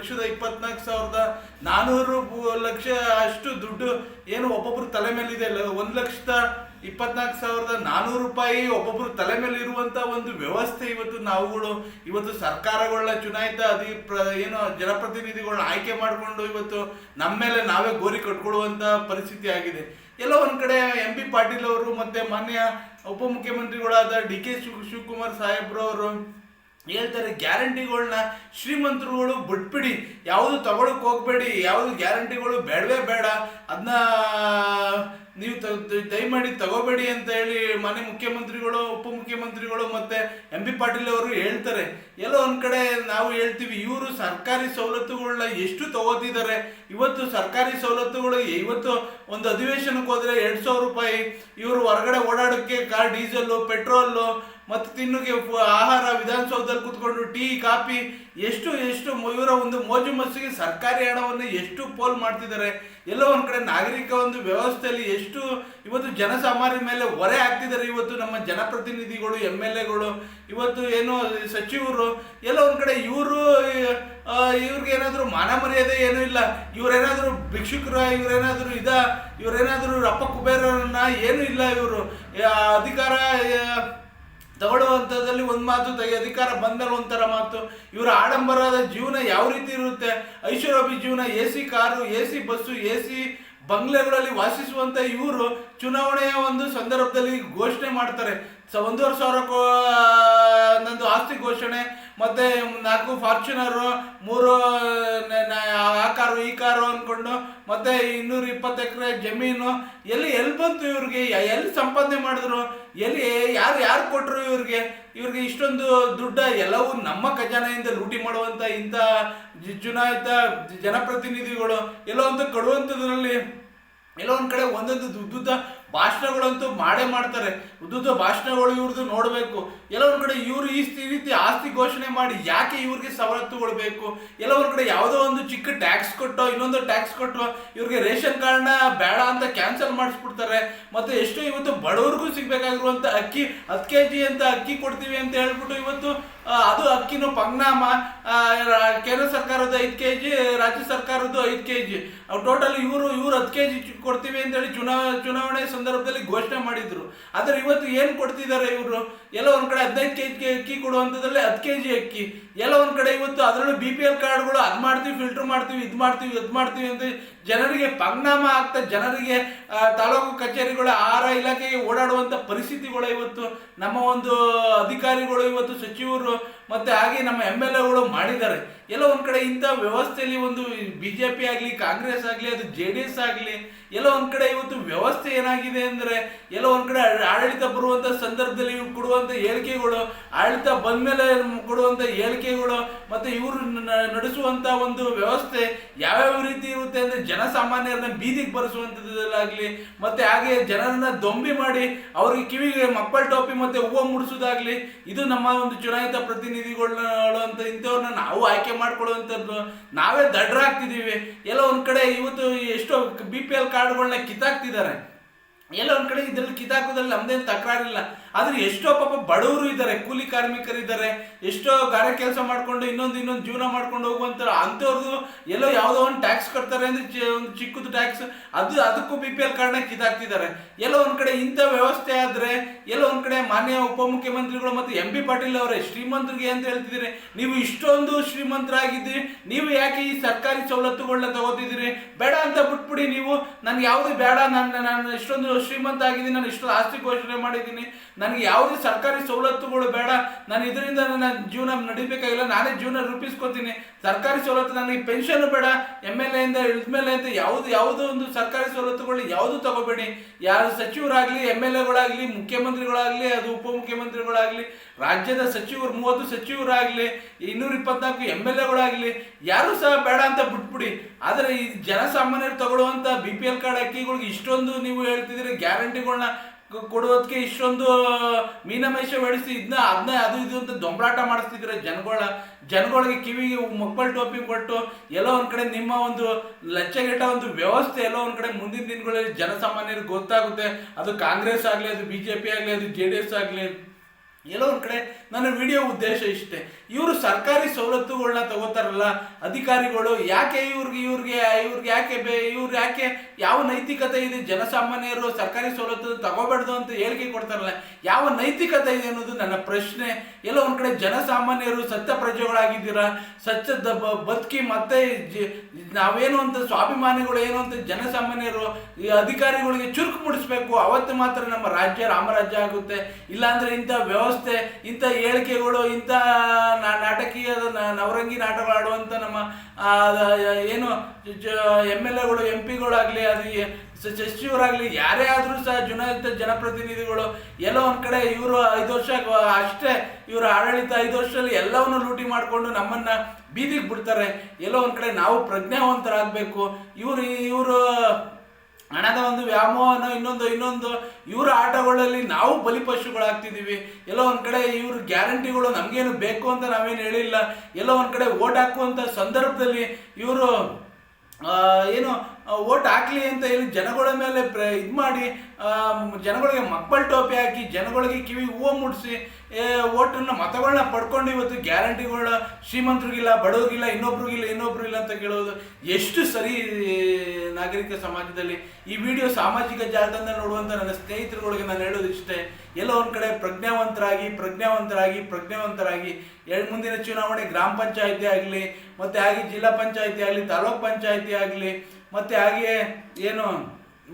1,24,400 ಅಷ್ಟು ದುಡ್ಡು ಏನು ಒಬ್ಬೊಬ್ರು ತಲೆ ಮೇಲಿದೆ. 1,24,400 ರೂಪಾಯಿ ಒಬ್ಬೊಬ್ರು ತಲೆ ಮೇಲೆ ಇರುವಂತ ಒಂದು ವ್ಯವಸ್ಥೆ ಇವತ್ತು ಸರ್ಕಾರಗಳನ್ನ ಚುನಾಯಿತ ಜನಪ್ರತಿನಿಧಿಗಳನ್ನ ಆಯ್ಕೆ ಮಾಡಿಕೊಂಡು ಇವತ್ತು ನಮ್ಮ ಮೇಲೆ ನಾವೇ ಗೋರಿ ಕಟ್ಕೊಳ್ಳುವಂತ ಪರಿಸ್ಥಿತಿ ಆಗಿದೆ. ಎಲ್ಲೋ ಒಂದ್ ಕಡೆ MP ಪಾಟೀಲ್ ಅವರು ಮತ್ತೆ ಮಾನ್ಯ ಉಪಮುಖ್ಯಮಂತ್ರಿಗಳಾದ DK ಶಿವಕುಮಾರ್ ಸಾಹೇಬ್ರು ಅವರು ಹೇಳ್ತಾರೆ, ಗ್ಯಾರಂಟಿಗಳನ್ನ ಶ್ರೀಮಂತರುಗಳು ಬಿಟ್ಬಿಡಿ, ಯಾವುದು ತಗೊಳಕ್ ಹೋಗ್ಬೇಡಿ, ಯಾವುದು ಗ್ಯಾರಂಟಿಗಳು ಬೇಡವೇ ಬೇಡ, ಅದನ್ನ ನೀವು ದಯಮಾಡಿ ತಗೋಬೇಡಿ ಅಂತ ಹೇಳಿ ಮಾನ್ಯ ಮುಖ್ಯಮಂತ್ರಿಗಳು, ಉಪಮುಖ್ಯಮಂತ್ರಿಗಳು ಮತ್ತೆ MP ಪಾಟೀಲ್ ಅವರು ಹೇಳ್ತಾರೆ. ಎಲ್ಲೋ ಒಂದ್ ಕಡೆ ನಾವು ಹೇಳ್ತೀವಿ, ಇವರು ಸರ್ಕಾರಿ ಸವಲತ್ತುಗಳನ್ನ ಎಷ್ಟು ತಗೋತಿದ್ದಾರೆ. ಇವತ್ತು ಸರ್ಕಾರಿ ಸವಲತ್ತುಗಳು ಇವತ್ತು ಒಂದು ಅಧಿವೇಶನಕ್ಕೆ ಹೋದ್ರೆ 2,000 ರೂಪಾಯಿ, ಇವರು ಹೊರಗಡೆ ಓಡಾಡೋಕ್ಕೆ ಕಾರ್ ಡೀಸೆಲ್, ಪೆಟ್ರೋಲ್ ಮತ್ತು ತಿನ್ನುಗೆ ಆಹಾರ, ವಿಧಾನಸೌಧದಲ್ಲಿ ಕೂತ್ಕೊಂಡು ಟೀ ಕಾಫಿ ಎಷ್ಟು ಇವರ ಒಂದು ಮೋಜು ಮಸ್ಸಿಗೆ ಸರ್ಕಾರಿ ಹಣವನ್ನು ಎಷ್ಟು ಪೋಲ್ ಮಾಡ್ತಿದ್ದಾರೆ. ಎಲ್ಲೋ ಒಂದ್ ಕಡೆ ನಾಗರಿಕ ಒಂದು ವ್ಯವಸ್ಥೆಯಲ್ಲಿ ಎಷ್ಟು ಇವತ್ತು ಜನಸಾಮಾನ್ಯರ ಮೇಲೆ ಹೊರೆ ಆಗ್ತಿದ್ದಾರೆ. ಇವತ್ತು ನಮ್ಮ ಜನಪ್ರತಿನಿಧಿಗಳು, MLAಗಳು, ಇವತ್ತು ಏನು ಸಚಿವರು, ಎಲ್ಲೋ ಒಂದ್ ಕಡೆ ಇವ್ರಿಗೆ ಏನಾದ್ರು ಮಾನ ಮರ್ಯಾದೆ ಏನೂ ಇಲ್ಲ. ಇವ್ರೇನಾದ್ರು ಭಿಕ್ಷುಕರ, ಇವ್ರೇನಾದ್ರು ರಪ್ಪ ಕುಬೇರನ್ನ ಏನೂ ಇಲ್ಲ. ಇವರು ಅಧಿಕಾರ ತಗೊಳ್ಳುವಂಥದ್ದಲ್ಲಿ ಒಂದು ಮಾತು, ಅಧಿಕಾರ ಬಂದಲ್ಲಿ ಒಂಥರ ಮಾತು. ಇವರ ಆಡಂಬರದ ಜೀವನ ಯಾವ ರೀತಿ ಇರುತ್ತೆ, ಐಷಾರಾಮಿ ಜೀವನ, AC car, AC bus, AC ಬಂಗ್ಲೆಗಳಲ್ಲಿ ವಾಸಿಸುವಂತ ಇವರು ಚುನಾವಣೆಯ ಒಂದು ಸಂದರ್ಭದಲ್ಲಿ ಘೋಷಣೆ ಮಾಡ್ತಾರೆ, 1,500 ನಂದು ಆಸ್ತಿ ಘೋಷಣೆ, ಮತ್ತೆ 4 ಫಾರ್ಚುನರು, 3 ಆ ಕಾರು ಈ ಕಾರು ಅಂದ್ಕೊಂಡು, ಮತ್ತೆ 220 ಎಕರೆ ಜಮೀನು. ಎಲ್ಲಿ ಬಂತು ಇವ್ರಿಗೆ? ಎಲ್ಲಿ ಸಂಪಾದನೆ ಮಾಡಿದ್ರು? ಯಾರು ಕೊಟ್ಟರು ಇವ್ರಿಗೆ ಇಷ್ಟೊಂದು ದುಡ್ಡ? ಎಲ್ಲವೂ ನಮ್ಮ ಖಜಾನೆಯಿಂದ ಲೂಟಿ ಮಾಡುವಂತ ಇಂಥ ಚುನಾಯಿತ ಜನಪ್ರತಿನಿಧಿಗಳು ಎಲ್ಲೋ ಒಂದು ಕೊಡುವಂಥದ್ರಲ್ಲಿ ಎಲ್ಲೋ ಒಂದ್ ಕಡೆ ಒಂದೊಂದು ಉದ್ದುದ್ದ ಭಾಷಣಗಳಂತೂ ಮಾಡ್ತಾರೆ. ಉದ್ದುದ್ದ ಭಾಷಣಗಳು ಇವ್ರದ್ದು ನೋಡಬೇಕು. ಎಲ್ಲ ಒಂದ್ ಕಡೆ ಇವರು ಈ ರೀತಿ ಆಸ್ತಿ ಘೋಷಣೆ ಮಾಡಿ ಯಾಕೆ ಇವ್ರಿಗೆ ಸವಲತ್ತುಗಳು ಬೇಕು? ಎಲ್ಲ ಒಂದ್ ಕಡೆ ಯಾವುದೋ ಒಂದು ಚಿಕ್ಕ ಟ್ಯಾಕ್ಸ್ ಕೊಟ್ಟೋ ಇನ್ನೊಂದು ಟ್ಯಾಕ್ಸ್ ಕೊಟ್ಟೋ ಇವ್ರಿಗೆ ರೇಷನ್ ಕಾರ್ಡ್ನ ಬೇಡ ಅಂತ ಕ್ಯಾನ್ಸಲ್ ಮಾಡಿಸ್ಬಿಡ್ತಾರೆ. ಮತ್ತೆ ಎಷ್ಟೋ ಇವತ್ತು ಬಡವರಿಗೂ ಸಿಗ್ಬೇಕಾಗಿರುವಂತ ಅಕ್ಕಿ 10 kg ಅಂತ ಅಕ್ಕಿ ಕೊಡ್ತೀವಿ ಅಂತ ಹೇಳ್ಬಿಟ್ಟು ಇವತ್ತು ಅದು ಅಕ್ಕಿನೂ ಪಂಗ್ನಾಮ, ಕೇಂದ್ರ ಸರ್ಕಾರದ 5 kg, ರಾಜ್ಯ ಸರ್ಕಾರದ್ದು 5 kg, ಟೋಟಲ್ ಇವರು 10 kg ಕೊಡ್ತೀವಿ ಅಂತ ಹೇಳಿ ಚುನಾವಣೆ ಸಂದರ್ಭದಲ್ಲಿ ಘೋಷಣೆ ಮಾಡಿದ್ರು. ಆದ್ರೆ ಇವತ್ತು ಏನ್ ಕೊಡ್ತಿದ್ದಾರೆ ಇವರು? ಎಲ್ಲ ಒಂದ್ ಕಡೆ 15 kg ಅಕ್ಕಿ ಕೊಡುವಂತದ್ರಲ್ಲಿ 10 kg ಅಕ್ಕಿ. ಎಲ್ಲ ಒಂದ್ ಕಡೆ ಇವತ್ತು ಅದರಲ್ಲೂ BPL ಕಾರ್ಡ್ಗಳು ಅದ್ ಮಾಡ್ತೀವಿ, ಫಿಲ್ಟರ್ ಮಾಡ್ತೀವಿ, ಇದ್ ಮಾಡ್ತೀವಿ ಅಂತ ಜನರಿಗೆ ಪಂಗ್ನಾಮ ಆಗ್ತಾ, ಜನರಿಗೆ ತಾಲೂಕು ಕಚೇರಿಗಳ ಆಹಾರ ಇಲಾಖೆಗೆ ಓಡಾಡುವಂತ ಪರಿಸ್ಥಿತಿಗಳು ಇವತ್ತು ನಮ್ಮ ಒಂದು ಅಧಿಕಾರಿಗಳು, ಇವತ್ತು ಸಚಿವರು ಮತ್ತೆ ಹಾಗೆ ನಮ್ಮ MLAಗಳು ಮಾಡಿದ್ದಾರೆ. ಎಲ್ಲ ಒಂದ್ ಕಡೆ ಇಂಥ ವ್ಯವಸ್ಥೆಯಲ್ಲಿ ಒಂದು BJP ಆಗ್ಲಿ, ಕಾಂಗ್ರೆಸ್ ಆಗ್ಲಿ, ಅದು JDS ಆಗ್ಲಿ, ಎಲ್ಲ ಒಂದ್ ಕಡೆ ಇವತ್ತು ವ್ಯವಸ್ಥೆ ಏನಾಗಿದೆ ಅಂದ್ರೆ, ಎಲ್ಲ ಒಂದ್ ಕಡೆ ಆಡಳಿತ ಬರುವಂತ ಸಂದರ್ಭದಲ್ಲಿ ಇವ್ರು ಕೊಡುವಂತ ಹೇಳಿಕೆಗಳು, ಆಡಳಿತ ಬಂದ್ಮೇಲೆ ಕೊಡುವಂತ ಹೇಳಿಕೆಗಳು, ಮತ್ತೆ ಇವರು ನಡೆಸುವಂತ ಒಂದು ವ್ಯವಸ್ಥೆ ಯಾವ್ಯಾವ ರೀತಿ ಇರುತ್ತೆ ಅಂದ್ರೆ, ಜನಸಾಮಾನ್ಯರನ್ನ ಬೀದಿಗೆ ಬರೆಸುವಂತದ್ದಾಗ್ಲಿ, ಮತ್ತೆ ಹಾಗೆ ಜನರನ್ನ ದೊಂಬಿ ಮಾಡಿ ಅವ್ರಿಗೆ ಕಿವಿಗೆ ಮಕ್ಕಳ ಟೋಪಿ ಮತ್ತೆ ಹೂವು ಮುಡಿಸೋದಾಗ್ಲಿ, ಇದು ನಮ್ಮ ಒಂದು ಚುನಾಯಿತ ಪ್ರತಿನಿಧಿಗಳು ಅಂತ ಇಂಥವ್ರನ್ನ ನಾವು ಆಯ್ಕೆ ಮಾಡ್ಕೊಳ್ಳುವಂಥದ್ದು. ನಾವೇ ದಡ್ಡರಾಗ್ತಿದ್ದೀವಿ. ಎಲ್ಲ ಒಂದ್ ಕಡೆ ಇವತ್ತು ಎಷ್ಟೋ BPL ಕಾರ್ಡ್ಗಳನ್ನ ಕಿತ್ತಾಕ್ತಿದ್ದಾರೆ. ಎಲ್ಲ ಒಂದ್ ಕಡೆ ಇದ್ರಲ್ಲಿ ಕಿತ್ತಾಕೋದ್ರಲ್ಲಿ ನಮ್ದೇನು ತಕರಾರಿಲ್ಲ. ಆದ್ರೆ ಎಷ್ಟೋ ಪಾಪ ಬಡವರು ಇದ್ದಾರೆ, ಕೂಲಿ ಕಾರ್ಮಿಕರಿದ್ದಾರೆ, ಎಷ್ಟೋ ಗಾರೆ ಕೆಲಸ ಮಾಡ್ಕೊಂಡು ಇನ್ನೊಂದು ಜೀವನ ಮಾಡ್ಕೊಂಡು ಹೋಗುವಂತ ಅಂಥವ್ರದ್ದು ಎಲ್ಲೋ ಯಾವುದೋ ಒಂದು ಟ್ಯಾಕ್ಸ್ ಕಟ್ತಾರೆ ಅಂದ್ರೆ ಒಂದು ಚಿಕ್ಕದು ಟ್ಯಾಕ್ಸ್, ಅದಕ್ಕೂ BPL ಕಾರ್ಡ್ನ ಕಿತ್ತಾಕ್ತಿದ್ದಾರೆ. ಎಲ್ಲೋ ಒಂದ್ ಕಡೆ ಇಂಥ ವ್ಯವಸ್ಥೆ ಆದ್ರೆ, ಎಲ್ಲೋ ಒಂದ್ ಕಡೆ ಮಾನ್ಯ ಉಪಮುಖ್ಯಮಂತ್ರಿಗಳು ಮತ್ತೆ MP ಪಾಟೀಲ್ ಅವರೇ ಶ್ರೀಮಂತರಿಗೆ ಅಂತ ಹೇಳ್ತಿದ್ದೀರಿ. ನೀವು ಇಷ್ಟೊಂದು ಶ್ರೀಮಂತರಾಗಿದ್ದೀರಿ, ನೀವು ಯಾಕೆ ಈ ಸರ್ಕಾರಿ ಸವಲತ್ತುಗಳನ್ನ ತಗೋತಿದ್ದೀರಿ? ಬೇಡ ಅಂತ ಬಿಟ್ಬಿಡಿ. ನೀವು ನನ್ಗೆ ಯಾವುದು ಬೇಡ, ನಾನು ಇಷ್ಟೊಂದು ಶ್ರೀಮಂತ ಆಗಿದ್ದೀನಿ, ನಾನು ಇಷ್ಟೊಂದು ಆಸ್ತಿ ಘೋಷಣೆ ಮಾಡಿದ್ದೀನಿ, ನನಗೆ ಯಾವುದೇ ಸರ್ಕಾರಿ ಸವಲತ್ತುಗಳು ಬೇಡ, ನಾನು ಇದರಿಂದ ನನ್ನ ಜೀವನ ನಡಿಬೇಕಾಗಿಲ್ಲ, ನಾನೇ ಜೀವನ ರೂಪಿಸ್ಕೊತೀನಿ, ಸರ್ಕಾರಿ ಸವಲತ್ತು ನನಗೆ ಪೆನ್ಷನ್ ಬೇಡ, MLA ಇಂದ ಇಳಿದ್ಮೇಲೆ ಅಂತ ಯಾವುದೋ ಒಂದು ಸರ್ಕಾರಿ ಸವಲತ್ತುಗಳು ಯಾವುದು ತಗೋಬೇಡಿ. ಯಾರು ಸಚಿವರಾಗ್ಲಿ, MLAಗಳಾಗ್ಲಿ, ಮುಖ್ಯಮಂತ್ರಿಗಳಾಗ್ಲಿ, ಅದು ಉಪಮುಖ್ಯಮಂತ್ರಿಗಳಾಗ್ಲಿ, ರಾಜ್ಯದ ಸಚಿವರು 30 ಸಚಿವರಾಗ್ಲಿ, 224 MLAಗಳಾಗ್ಲಿ, ಯಾರು ಸಹ ಬೇಡ ಅಂತ ಬಿಟ್ಬಿಡಿ. ಆದರೆ ಈ ಜನಸಾಮಾನ್ಯರು ತಗೊಳ್ಳುವಂತ BPL ಕಾರ್ಡ್ ಅಕ್ಕಿಗಳಿಗೆ ಇಷ್ಟೊಂದು ನೀವು ಹೇಳ್ತಿದ್ದೀರಿ, ಗ್ಯಾರಂಟಿಗಳನ್ನ ಕೊಡೋದಕ್ಕೆ ಇಷ್ಟೊಂದು ಮೀನಮೇಷ ಹೊಡಿಸಿ ಅದನ್ನ ಅದು ಇದು ಅಂತ ದೊಂಬರಾಟ ಮಾಡಿಸ್ತಿದ್ರೆ ಜನಗಳಿಗೆ ಕಿವಿಗೆ ಮಕ್ಕಳ ಟೋಪಿ ಕೊಟ್ಟು ಎಲ್ಲೋ ಒಂದ್ ಕಡೆ ನಿಮ್ಮ ಒಂದು ಲಚ್ಚಗೆಟ್ಟ ಒಂದು ವ್ಯವಸ್ಥೆ ಎಲ್ಲೋ ಒಂದ್ ಕಡೆ ಮುಂದಿನ ದಿನಗಳಲ್ಲಿ ಜನಸಾಮಾನ್ಯರಿಗೆ ಗೊತ್ತಾಗುತ್ತೆ. ಅದು ಕಾಂಗ್ರೆಸ್ ಆಗ್ಲಿ, ಅದು BJP ಆಗ್ಲಿ, ಅದು JDS ಆಗ್ಲಿ, ಎಲ್ಲೋ ಒಂದ್ ಕಡೆ ನನ್ನ ವಿಡಿಯೋ ಉದ್ದೇಶ ಇಷ್ಟೇ. ಇವರು ಸರ್ಕಾರಿ ಸವಲತ್ತುಗಳನ್ನ ತಗೋತಾರಲ್ಲ ಅಧಿಕಾರಿಗಳು, ಯಾಕೆ ಇವ್ರಿಗೆ ಯಾಕೆ ಯಾವ ನೈತಿಕತೆ ಇದೆ? ಜನಸಾಮಾನ್ಯರು ಸರ್ಕಾರಿ ಸವಲತ್ತು ತಗೋಬಾರ್ದು ಅಂತ ಹೇಳಿಕೆ ಕೊಡ್ತಾರಲ್ಲ, ಯಾವ ನೈತಿಕತೆ ಇದೆ ಅನ್ನೋದು ನನ್ನ ಪ್ರಶ್ನೆ. ಎಲ್ಲ ಒಂದ್ ಕಡೆ ಜನಸಾಮಾನ್ಯರು ಸತ್ಯ ಪ್ರಜೆಗಳಾಗಿದ್ದೀರಾ, ಬದುಕಿ ಮತ್ತೆ ನಾವೇನು ಅಂತ ಸ್ವಾಭಿಮಾನಿಗಳು ಏನು ಅಂತ ಜನಸಾಮಾನ್ಯರು ಈ ಅಧಿಕಾರಿಗಳಿಗೆ ಚುರುಕು ಮೂಡಿಸ್ಬೇಕು. ಅವತ್ತು ಮಾತ್ರ ನಮ್ಮ ರಾಜ್ಯ ರಾಮರಾಜ್ಯ ಆಗುತ್ತೆ. ಇಲ್ಲಾಂದ್ರೆ ಇಂಥ ವ್ಯವಸ್ಥೆ, ಇಂಥ ಹೇಳಿಕೆಗಳು, ಇಂಥ ನಾಟಕೀಯದ ನವರಂಗಿ ನಾಟಕ ಆಡುವಂಥ ನಮ್ಮ ಏನು MLAಗಳು MP ಗಳಾಗಲಿ, ಅದು ಸಚಿವರಾಗಲಿ, ಯಾರೇ ಆದರೂ ಸಹ ಚುನಾಯಿತ ಜನಪ್ರತಿನಿಧಿಗಳು ಎಲ್ಲ ಒಂದ್ ಕಡೆ ಇವರು 5 ವರ್ಷ ಅಷ್ಟೇ ಇವರ ಆಡಳಿತ, 5 ವರ್ಷದಲ್ಲಿ ಎಲ್ಲವನ್ನು ಲೂಟಿ ಮಾಡಿಕೊಂಡು ನಮ್ಮನ್ನ ಬೀದಿಗೆ ಬಿಡ್ತಾರೆ. ಎಲ್ಲೋ ಒಂದ್ ಕಡೆ ನಾವು ಪ್ರಜ್ಞಾವಂತರಾಗಬೇಕು. ಇವರು ಹಣದ ಒಂದು ವ್ಯಾಮೋಹನ ಇನ್ನೊಂದು ಇವರ ಆಟಗಳಲ್ಲಿ ನಾವು ಬಲಿಪಶುಗಳಾಗ್ತಿದ್ದೀವಿ. ಎಲ್ಲೋ ಒಂದ್ ಕಡೆ ಇವ್ರ ಗ್ಯಾರಂಟಿಗಳು ನಮ್ಗೇನು ಬೇಕು ಅಂತ ನಾವೇನು ಹೇಳಿಲ್ಲ. ಎಲ್ಲೋ ಒಂದ್ ಕಡೆ ಓಟ್ ಹಾಕುವಂತ ಸಂದರ್ಭದಲ್ಲಿ ಇವರು ಏನು ಓಟ್ ಹಾಕ್ಲಿ ಅಂತ ಹೇಳಿ ಜನಗಳ ಮೇಲೆ ಇದು ಮಾಡಿ, ಜನಗಳಿಗೆ ಮಕ್ಕಳ ಟೋಪಿ ಹಾಕಿ, ಜನಗಳಿಗೆ ಕಿವಿ ಹೂವು ಮುಡಿಸಿ ಓಟನ್ನ ಮತಗಳನ್ನ ಪಡ್ಕೊಂಡು ಇವತ್ತು ಗ್ಯಾರಂಟಿಗಳನ್ನ ಶ್ರೀಮಂತರಿಗಿಲ್ಲ, ಬಡವರಿಗಿಲ್ಲ, ಇನ್ನೊಬ್ರಿಗಿಲ್ಲ ಅಂತ ಕೇಳೋದು ಎಷ್ಟು ಸರಿ? ನಾಗರಿಕ ಸಮಾಜದಲ್ಲಿ ಈ ವಿಡಿಯೋ ಸಾಮಾಜಿಕ ಜಾಲತಾಣದಲ್ಲಿ ನೋಡುವಂಥ ನನ್ನ ಸ್ನೇಹಿತರುಗಳಿಗೆ ನಾನು ಹೇಳೋದು ಇಷ್ಟೇ, ಎಲ್ಲೋ ಒಂದು ಕಡೆ ಪ್ರಜ್ಞಾವಂತರಾಗಿ ಮುಂದಿನ ಚುನಾವಣೆ ಗ್ರಾಮ ಪಂಚಾಯಿತಿ ಆಗಲಿ, ಮತ್ತು ಹಾಗೆ ಜಿಲ್ಲಾ ಪಂಚಾಯಿತಿ ಆಗಲಿ, ತಾಲೂಕ್ ಪಂಚಾಯಿತಿ ಆಗಲಿ, ಮತ್ತು ಹಾಗೆಯೇ ಏನು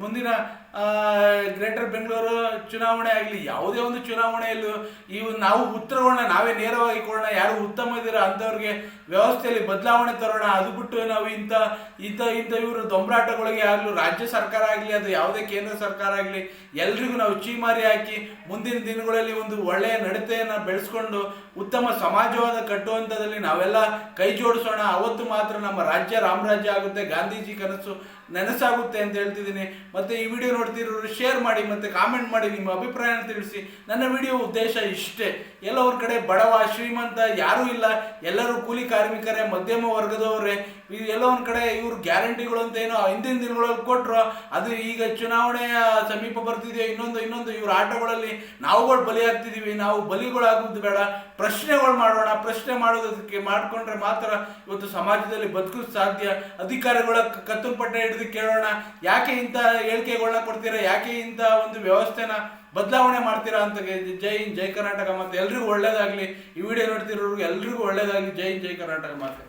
ಮುಂದಿನ ಗ್ರೇಟರ್ ಬೆಂಗಳೂರು ಚುನಾವಣೆ ಆಗಲಿ, ಯಾವುದೇ ಒಂದು ಚುನಾವಣೆಯಲ್ಲೂ ನಾವು ಉತ್ತರಗಳನ್ನ ನಾವೇ ನೇರವಾಗಿ ಕೊಡೋಣ. ಯಾರು ಉತ್ತಮ ಇದ್ದೀರಾ ಅಂಥವ್ರಿಗೆ ವ್ಯವಸ್ಥೆಯಲ್ಲಿ ಬದಲಾವಣೆ ತರೋಣ. ಅದು ಬಿಟ್ಟು ನಾವು ಇಂಥ ಇವರು ದೊಂಬರಾಟಗಳಿಗೆ ಆಗಲಿ, ರಾಜ್ಯ ಸರ್ಕಾರ ಆಗಲಿ, ಅದು ಯಾವುದೇ ಕೇಂದ್ರ ಸರ್ಕಾರ ಆಗಲಿ, ಎಲ್ರಿಗೂ ನಾವು ಚೀಮಾರಿ ಹಾಕಿ ಮುಂದಿನ ದಿನಗಳಲ್ಲಿ ಒಂದು ಒಳ್ಳೆಯ ನಡತೆಯನ್ನು ಬೆಳೆಸ್ಕೊಂಡು ಉತ್ತಮ ಸಮಾಜವಾದ ಕಟ್ಟುವಂಥದ್ದಲ್ಲಿ ನಾವೆಲ್ಲ ಕೈ ಜೋಡಿಸೋಣ. ಅವತ್ತು ಮಾತ್ರ ನಮ್ಮ ರಾಜ್ಯ ರಾಮರಾಜ್ಯ ಆಗುತ್ತೆ, ಗಾಂಧೀಜಿ ಕನಸು ನೆನಸಾಗುತ್ತೆ ಅಂತ ಹೇಳ್ತಿದ್ದೀನಿ. ಮತ್ತು ಈ ವಿಡಿಯೋ ನೋಡ್ತಿರೋರು ಶೇರ್ ಮಾಡಿ ಮತ್ತು ಕಾಮೆಂಟ್ ಮಾಡಿ, ನಿಮ್ಮ ಅಭಿಪ್ರಾಯನ ತಿಳಿಸಿ. ನನ್ನ ವಿಡಿಯೋ ಉದ್ದೇಶ ಇಷ್ಟೇ. ಎಲ್ಲ ಒಂದು ಕಡೆ ಬಡವ ಶ್ರೀಮಂತ ಯಾರೂ ಇಲ್ಲ, ಎಲ್ಲರೂ ಕೂಲಿ ಕಾರ್ಮಿಕರೇ, ಮಧ್ಯಮ ವರ್ಗದವರೇ. ಎಲ್ಲ ಒಂದು ಕಡೆ ಇವ್ರು ಗ್ಯಾರಂಟಿಗಳು ಅಂತ ಏನೋ ಹಿಂದಿನ ದಿನಗಳಲ್ಲಿ ಕೊಟ್ಟರು, ಅದು ಈಗ ಚುನಾವಣೆಯ ಸಮೀಪ ಬರ್ತಿದೆಯೋ ಇನ್ನೊಂದು ಇವ್ರ ಆಟಗಳಲ್ಲಿ ನಾವುಗಳು ಬಲಿಯಾಗ್ತಿದ್ದೀವಿ. ನಾವು ಬಲಿಗಳಾಗೋದು ಬೇಡ, ಪ್ರಶ್ನೆಗಳು ಮಾಡೋಣ. ಪ್ರಶ್ನೆ ಮಾಡೋದಕ್ಕೆ ಮಾಡಿಕೊಂಡ್ರೆ ಮಾತ್ರ ಇವತ್ತು ಸಮಾಜದಲ್ಲಿ ಬದುಕೋದು ಸಾಧ್ಯ. ಅಧಿಕಾರಿಗಳ ಕತ್ತಲು ಪಟ್ಟೆ ಹಿಡಿದು ಕೇಳೋಣ, ಯಾಕೆ ಇಂಥ ಹೇಳಿಕೆಗಳನ್ನ ಕೊಡ್ತೀರಾ, ಯಾಕೆ ಇಂಥ ಒಂದು ವ್ಯವಸ್ಥೆನ ಬದಲಾವಣೆ ಮಾಡ್ತೀರಾ ಅಂತ. ಜೈ ಹಿಂದ್, ಜೈ ಕರ್ನಾಟಕ. ಮತ್ತೆ ಎಲ್ರಿಗೂ ಒಳ್ಳೇದಾಗ್ಲಿ. ಈ ವಿಡಿಯೋ ನೋಡ್ತಿರೋರ್ಗೆ ಎಲ್ರಿಗೂ ಒಳ್ಳೇದಾಗ್ಲಿ. ಜೈ ಹಿಂದ್, ಜೈ ಕರ್ನಾಟಕ. ಮತ್ತೆ